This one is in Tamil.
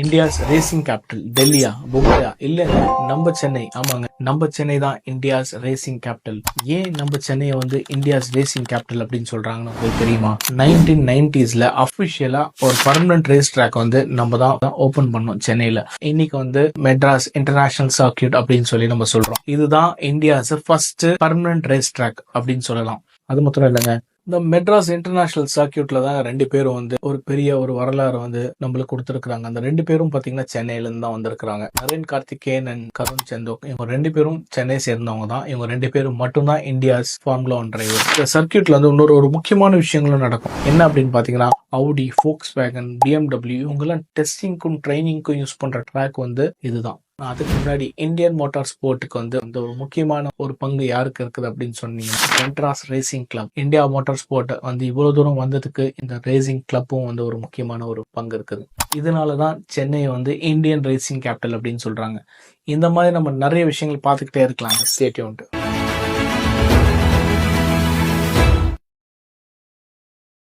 இந்தியாஸ் ரேசிங் கேபிட்டல் டெல்லியா, மும்பையா? இல்லங்க, நம்ம சென்னை. ஆமாங்க, நம்ம சென்னை தான் இந்தியாஸ் ரேசிங் கேபிட்டல். ஏன் நம்ம சென்னையை வந்து இந்தியாஸ் ரேசிங் கேபிட்டல் அப்படின்னு சொல்றாங்கன்னு உங்களுக்கு தெரியுமா? 1990s அபிஷியலா ஒரு பர்மனன்ட் ரேஸ் ட்ராக் வந்து நம்ம தான் ஓபன் பண்ணோம் சென்னையில. இன்னைக்கு வந்து மெட்ராஸ் இன்டர்நேஷனல் சர்க்கியூட் அப்படின்னு சொல்லி நம்ம சொல்றோம். இதுதான் India's first permanent race track அப்படின்னு சொல்லலாம். அது மாத்திரம் இல்லைங்க, இந்த மெட்ராஸ் இன்டர்நேஷனல் சர்க்கியூட்ல தான் ரெண்டு பேரும் வந்து ஒரு பெரிய ஒரு வரலாறு வந்து நம்மளுக்கு கொடுத்துருக்காங்க. அந்த ரெண்டு பேரும் பாத்தீங்கன்னா சென்னையில இருந்து தான் வந்திருக்காங்க. நரேன் கார்த்திகேயன் அண்ட் கருண் சந்தோக், இவங்க ரெண்டு பேரும் சென்னை சேர்ந்தவங்க தான். இவங்க ரெண்டு பேரும் மட்டும்தான் இந்தியாஸ் ஃபார்முலா 1 டிரைவர். இந்த சர்க்கியூட்ல வந்து இன்னொரு ஒரு முக்கியமான விஷயங்களும் நடக்கும். என்ன அப்படின்னு பாத்தீங்கன்னா, Audi, Volkswagen, BMW இவங்கெல்லாம் டெஸ்டிங்க்கும் ட்ரைனிங்க்கும் யூஸ் பண்ற ட்ராக் வந்து இதுதான். அதுக்கு முன்னாடி இந்தியன் மோட்டார் ஸ்போர்ட்டுக்கு வந்து அந்த ஒரு முக்கியமான ஒரு பங்கு யாருக்கு இருக்குது அப்படின்னு சொன்னீங்கன்னா, Madras racing club. India motor sport வந்து இவ்வளவு தூரம் வந்ததுக்கு இந்த ரேசிங் கிளப்பும் வந்து ஒரு முக்கியமான ஒரு பங்கு இருக்குது. இதனாலதான் சென்னையை வந்து இந்தியன் ரேசிங் கேபிட்டல் அப்படின்னு சொல்றாங்க. இந்த மாதிரி நம்ம நிறைய விஷயங்கள் பார்த்துக்கிட்டே இருக்கலாம். Stay tuned.